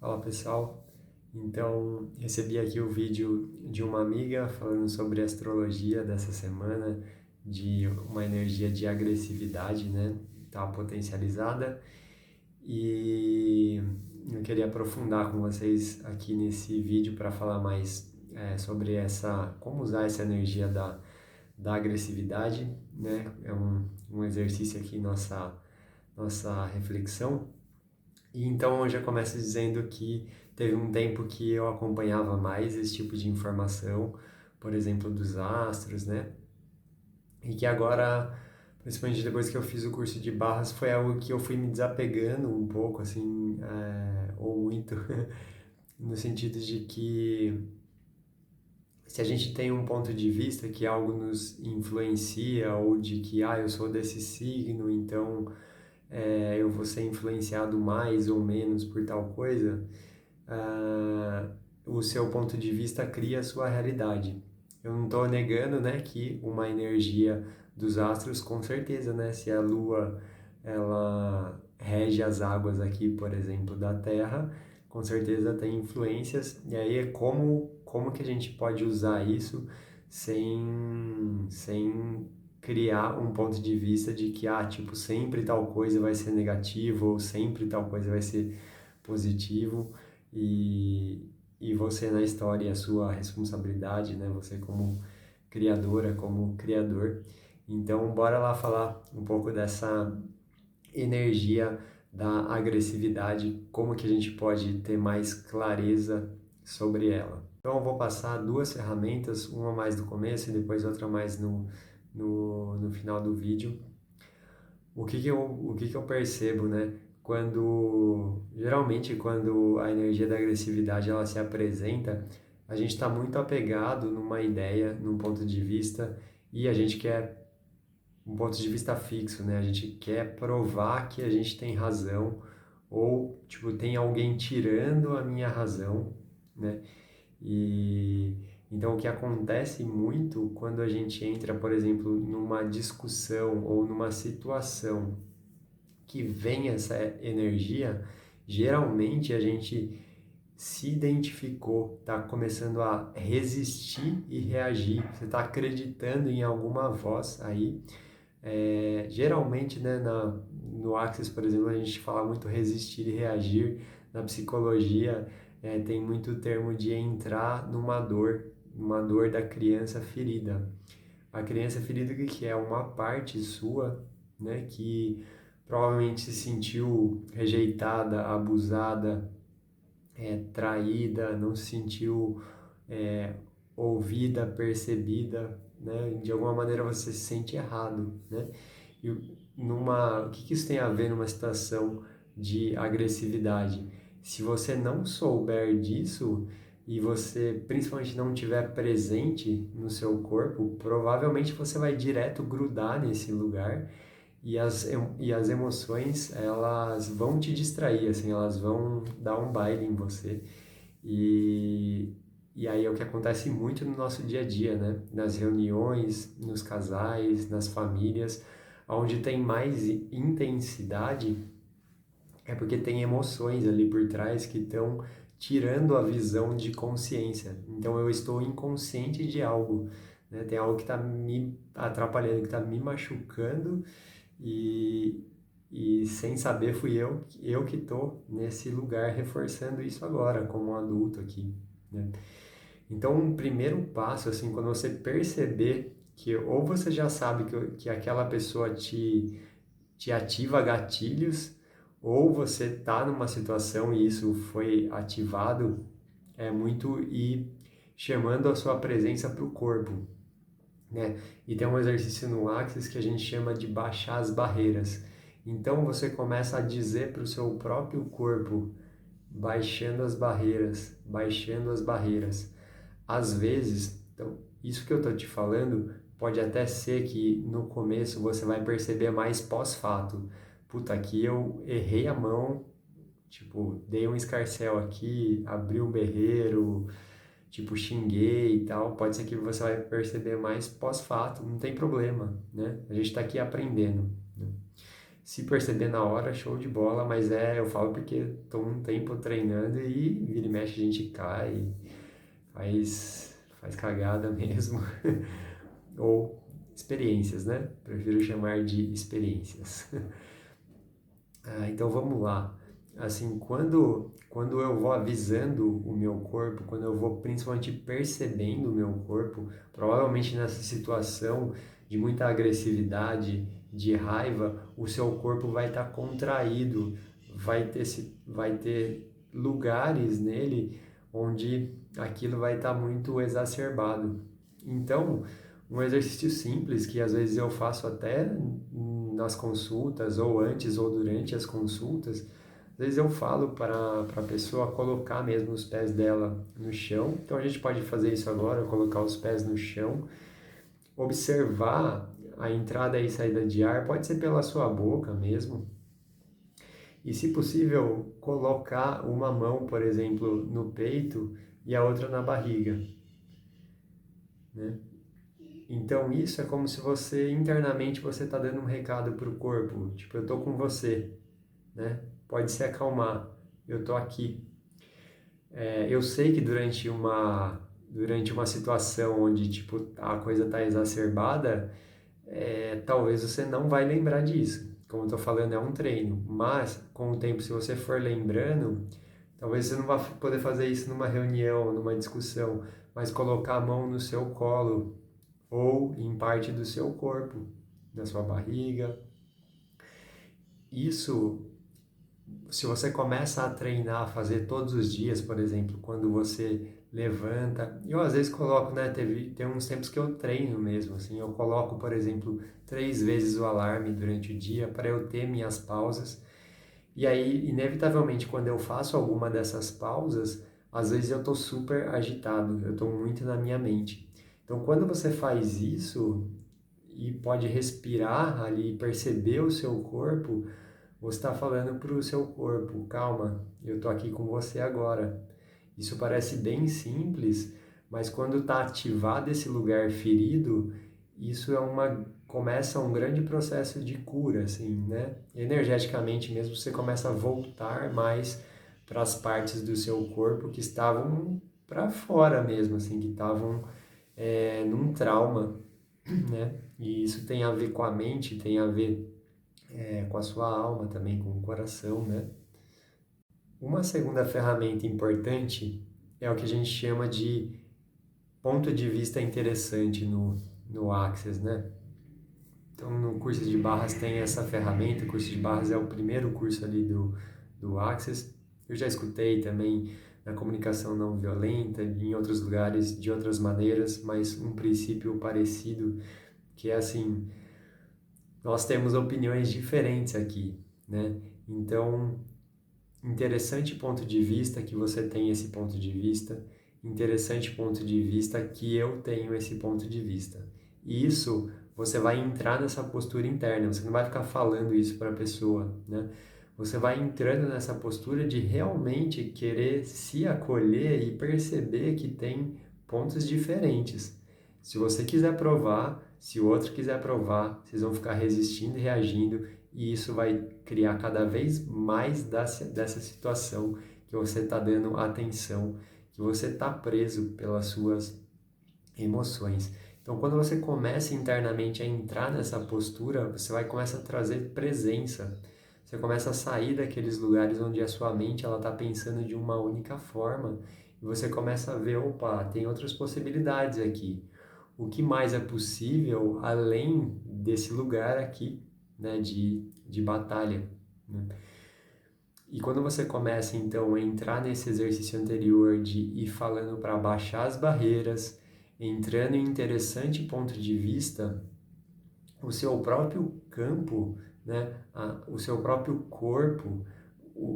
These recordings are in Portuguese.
Fala pessoal, então recebi aqui o vídeo de uma amiga falando sobre astrologia dessa semana, de uma energia de agressividade, né? Tá potencializada e eu queria aprofundar com vocês aqui nesse vídeo para falar mais sobre como usar essa energia da agressividade, né? É um exercício aqui, nossa reflexão. E então eu já começo dizendo que teve um tempo que eu acompanhava mais esse tipo de informação, por exemplo, dos astros, né? E que agora, principalmente depois que eu fiz o curso de barras, foi algo que eu fui me desapegando um pouco, assim, ou muito, no sentido de que se a gente tem um ponto de vista que algo nos influencia, ou de que, eu sou desse signo, então eu vou ser influenciado mais ou menos por tal coisa, ah, o seu ponto de vista cria a sua realidade. Eu não estou negando, né, que uma energia dos astros, com certeza, né, se a Lua ela rege as águas aqui, por exemplo, da Terra, com certeza tem influências. E aí é como que a gente pode usar isso sem criar um ponto de vista de que, tipo, sempre tal coisa vai ser negativo ou sempre tal coisa vai ser positivo e você na história, a sua responsabilidade, né? Você como criadora, como criador. Então, bora lá falar um pouco dessa energia da agressividade, como que a gente pode ter mais clareza sobre ela. Então, eu vou passar duas ferramentas, uma mais no começo e depois outra mais no final do vídeo. O que que eu percebo, né? Geralmente, quando a energia da agressividade ela se apresenta, a gente está muito apegado numa ideia, num ponto de vista, e a gente quer um ponto de vista fixo, né? A gente quer provar que a gente tem razão, ou, tipo, tem alguém tirando a minha razão, né? E então o que acontece muito quando a gente entra, por exemplo, numa discussão ou numa situação que vem essa energia, geralmente a gente se identificou, está começando a resistir e reagir, você está acreditando em alguma voz aí. Geralmente, né, no Axis, por exemplo, a gente fala muito resistir e reagir. Na psicologia, tem muito termo de entrar numa dor da criança ferida. A criança ferida que é uma parte sua, né, que provavelmente se sentiu rejeitada, abusada, traída, não se sentiu é, ouvida, percebida, né? De alguma maneira você se sente errado, né? E o que isso tem a ver numa situação de agressividade? Se você não souber disso e você principalmente não tiver presente no seu corpo, provavelmente você vai direto grudar nesse lugar e as emoções, elas vão te distrair, assim, elas vão dar um baile em você. E, e aí é o que acontece muito no nosso dia a dia, né? Nas reuniões, nos casais, nas famílias, onde tem mais intensidade, é porque tem emoções ali por trás que estão tirando a visão de consciência. Então eu estou inconsciente de algo, né? Tem algo que está me atrapalhando, que está me machucando e, e sem saber fui eu que estou nesse lugar reforçando isso agora, como um adulto aqui, né? Então, um primeiro passo, assim, quando você perceber que ou você já sabe que aquela pessoa te ativa gatilhos, ou você está numa situação e isso foi ativado, é muito ir chamando a sua presença para o corpo, né? E tem um exercício no Axis que a gente chama de baixar as barreiras. Então você começa a dizer para o seu próprio corpo, baixando as barreiras, baixando as barreiras. Às vezes, então, isso que eu estou te falando pode até ser que no começo você vai perceber mais pós-fato. Puta, aqui eu errei a mão, tipo, dei um escarcéu aqui, abri o berreiro, tipo, xinguei e tal. Pode ser que você vai perceber mais pós-fato, não tem problema, né? A gente está aqui aprendendo, né? Se perceber na hora, show de bola, mas eu falo porque estou um tempo treinando e vira e mexe a gente cai, faz cagada mesmo. Ou experiências, né? Prefiro chamar de experiências. Então vamos lá. Assim, quando eu vou avisando o meu corpo, quando eu vou principalmente percebendo o meu corpo, provavelmente nessa situação de muita agressividade, de raiva, o seu corpo vai estar contraído, vai ter lugares nele onde aquilo vai estar muito exacerbado. Então, um exercício simples que às vezes eu faço até nas consultas, ou antes ou durante as consultas, às vezes eu falo para a pessoa colocar mesmo os pés dela no chão. Então a gente pode fazer isso agora, colocar os pés no chão, observar a entrada e saída de ar, pode ser pela sua boca mesmo. E se possível, colocar uma mão, por exemplo, no peito e a outra na barriga, né? Então isso é como se você internamente você está dando um recado para o corpo, tipo, eu estou com você, né? Pode se acalmar, eu estou aqui. Eu sei que durante uma situação onde tipo a coisa está exacerbada, talvez você não vai lembrar disso. Como eu estou falando, é um treino, mas com o tempo, se você for lembrando, talvez você não vá poder fazer isso numa reunião, numa discussão, mas colocar a mão no seu colo ou em parte do seu corpo, na sua barriga. Isso, se você começa a treinar, a fazer todos os dias, por exemplo, quando você levanta, eu às vezes coloco, né, tem uns tempos que eu treino mesmo, assim, eu coloco, por exemplo, 3 vezes o alarme durante o dia para eu ter minhas pausas, e aí, inevitavelmente, quando eu faço alguma dessas pausas, às vezes eu estou super agitado, eu estou muito na minha mente. Então, quando você faz isso, e pode respirar ali, perceber o seu corpo, você está falando para o seu corpo, calma, eu estou aqui com você agora. Isso parece bem simples, mas quando está ativado esse lugar ferido, isso começa um grande processo de cura, assim, né? Energeticamente mesmo, você começa a voltar mais para as partes do seu corpo que estavam para fora mesmo, assim, que estavam num trauma, né? E isso tem a ver com a mente, tem a ver com a sua alma também, com o coração, né? Uma segunda ferramenta importante é o que a gente chama de ponto de vista interessante no Access, né? Então, no curso de barras tem essa ferramenta, o curso de barras é o primeiro curso ali do Access. Eu já escutei também na comunicação não violenta, em outros lugares, de outras maneiras, mas um princípio parecido, que é assim, nós temos opiniões diferentes aqui, né? Então, interessante ponto de vista que você tem esse ponto de vista, interessante ponto de vista que eu tenho esse ponto de vista. E isso, você vai entrar nessa postura interna, você não vai ficar falando isso para a pessoa, né? Você vai entrando nessa postura de realmente querer se acolher e perceber que tem pontos diferentes. Se você quiser provar, se o outro quiser provar, vocês vão ficar resistindo e reagindo, e isso vai criar cada vez mais dessa situação que você está dando atenção, que você está preso pelas suas emoções. Então, quando você começa internamente a entrar nessa postura, você vai começar a trazer presença. Você começa a sair daqueles lugares onde a sua mente ela está pensando de uma única forma e você começa a ver, opa, tem outras possibilidades aqui. O que mais é possível além desse lugar aqui, né, de batalha, né? E quando você começa então a entrar nesse exercício anterior de ir falando para baixar as barreiras, entrando em interessante ponto de vista, o seu próprio campo, né, o seu próprio corpo,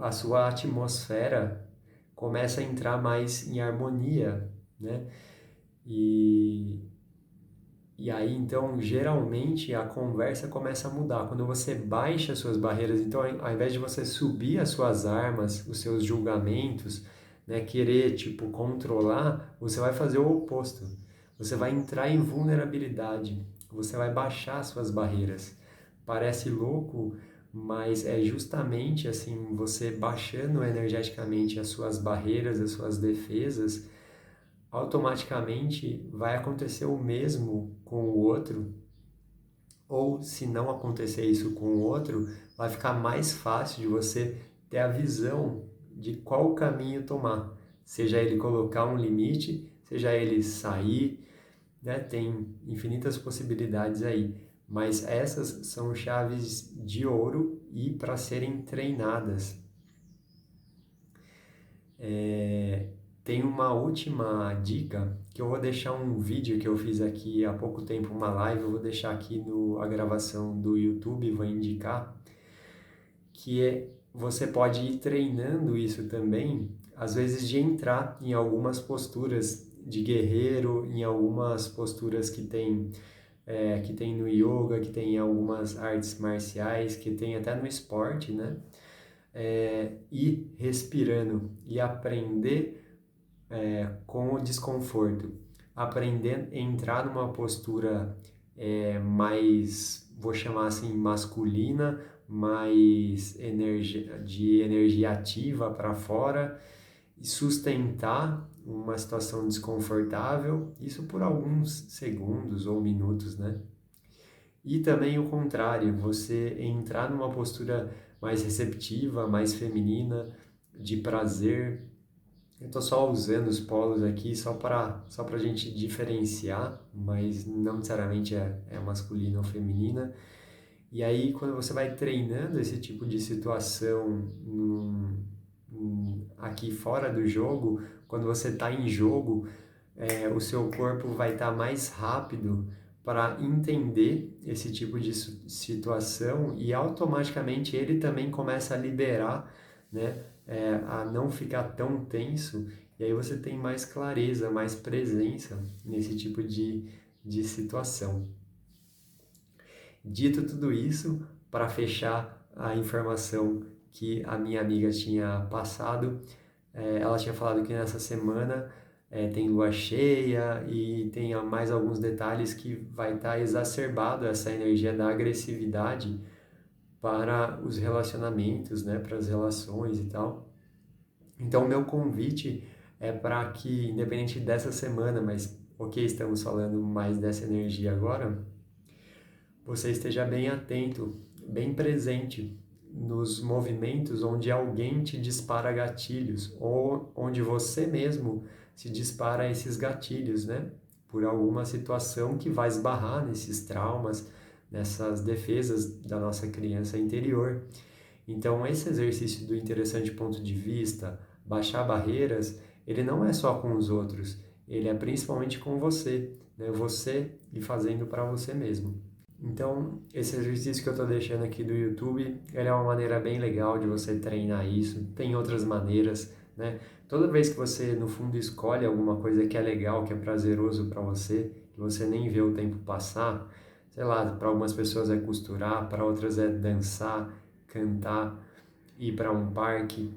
a sua atmosfera começa a entrar mais em harmonia, né? E, e aí, então, geralmente a conversa começa a mudar. Quando você baixa suas barreiras, então, ao invés de você subir as suas armas, os seus julgamentos, né, querer, tipo, controlar, você vai fazer o oposto. Você vai entrar em vulnerabilidade, você vai baixar suas barreiras. Parece louco, mas é justamente assim, você baixando energeticamente as suas barreiras, as suas defesas, automaticamente vai acontecer o mesmo com o outro, ou se não acontecer isso com o outro, vai ficar mais fácil de você ter a visão de qual caminho tomar, seja ele colocar um limite, seja ele sair, né? Tem infinitas possibilidades aí, mas essas são chaves de ouro e para serem treinadas. Tem uma última dica que eu vou deixar um vídeo que eu fiz aqui há pouco tempo, uma live, eu vou deixar aqui a gravação do YouTube, vou indicar, que é você pode ir treinando isso também, às vezes de entrar em algumas posturas de guerreiro, em algumas posturas que tem no yoga, que tem em algumas artes marciais, que tem até no esporte, né? Ir respirando e aprender com o desconforto, aprender a entrar numa postura mais, vou chamar assim, masculina, mais de energia ativa para fora e sustentar uma situação desconfortável, isso por alguns segundos ou minutos, né? E também o contrário, você entrar numa postura mais receptiva, mais feminina, de prazer. Eu estou só usando os polos aqui só para a gente diferenciar, mas não necessariamente é masculina ou feminina. E aí, quando você vai treinando esse tipo de situação aqui fora do jogo, quando você está em jogo, o seu corpo vai estar mais rápido para entender esse tipo de situação e automaticamente ele também começa a liberar, né, a não ficar tão tenso e aí você tem mais clareza, mais presença nesse tipo de situação. Dito tudo isso, para fechar a informação que a minha amiga tinha passado, ela tinha falado que nessa semana tem lua cheia e tem mais alguns detalhes que vai estar exacerbado essa energia da agressividade para os relacionamentos, né, para as relações e tal. Então, o meu convite é para que, independente dessa semana, mas ok, estamos falando mais dessa energia agora, você esteja bem atento, bem presente nos movimentos onde alguém te dispara gatilhos ou onde você mesmo se dispara esses gatilhos, né? Por alguma situação que vai esbarrar nesses traumas, nessas defesas da nossa criança interior. Então, esse exercício do interessante ponto de vista, baixar barreiras, ele não é só com os outros, ele é principalmente com você, né? Você e fazendo para você mesmo. Então, esse exercício que eu estou deixando aqui do YouTube, ele é uma maneira bem legal de você treinar isso. Tem outras maneiras, né? Toda vez que você, no fundo, escolhe alguma coisa que é legal, que é prazeroso para você, que você nem vê o tempo passar, sei lá, para algumas pessoas é costurar, para outras é dançar, cantar, ir para um parque.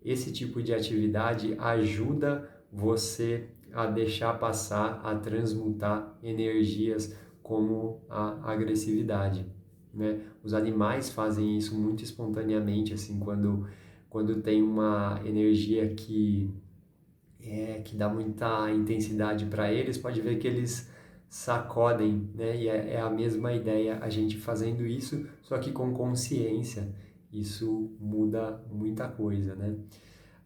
Esse tipo de atividade ajuda você a deixar passar, a transmutar energias como a agressividade, né? Os animais fazem isso muito espontaneamente, assim, quando tem uma energia que dá muita intensidade para eles, pode ver que eles sacodem, né? E é a mesma ideia, a gente fazendo isso, só que com consciência, isso muda muita coisa, né?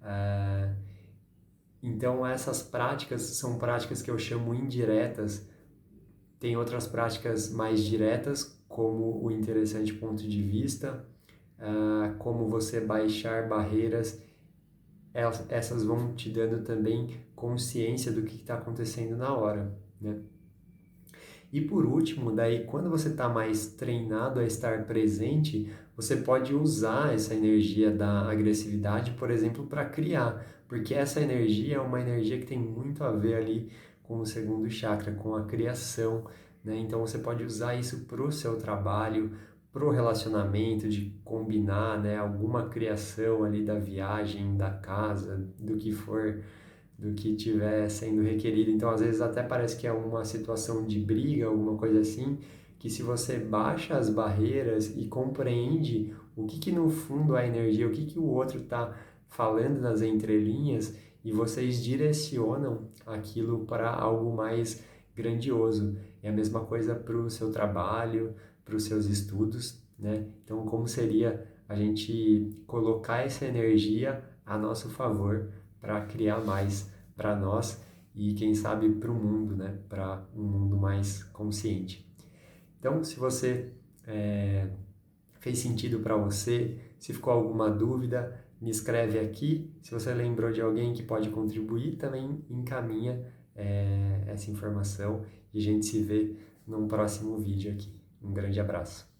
Ah, então, essas práticas são práticas que eu chamo indiretas. Tem outras práticas mais diretas, como o interessante ponto de vista, como você baixar barreiras. Essas vão te dando também consciência do que está acontecendo na hora, né? E por último, daí quando você está mais treinado a estar presente, você pode usar essa energia da agressividade, por exemplo, para criar, porque essa energia é uma energia que tem muito a ver ali com o segundo chakra, com a criação, né? Então você pode usar isso para o seu trabalho, para o relacionamento, de combinar, né, alguma criação ali da viagem, da casa, do que for do que estiver sendo requerido. Então, às vezes até parece que é uma situação de briga, alguma coisa assim, que se você baixa as barreiras e compreende o que no fundo é energia, o que o outro está falando nas entrelinhas, e vocês direcionam aquilo para algo mais grandioso. É a mesma coisa para o seu trabalho, para os seus estudos, né? Então, como seria a gente colocar essa energia a nosso favor para criar mais para nós e, quem sabe, para o mundo, né? Para um mundo mais consciente. Então, se você fez sentido para você, se ficou alguma dúvida, me escreve aqui. Se você lembrou de alguém que pode contribuir, também encaminha essa informação e a gente se vê num próximo vídeo aqui. Um grande abraço.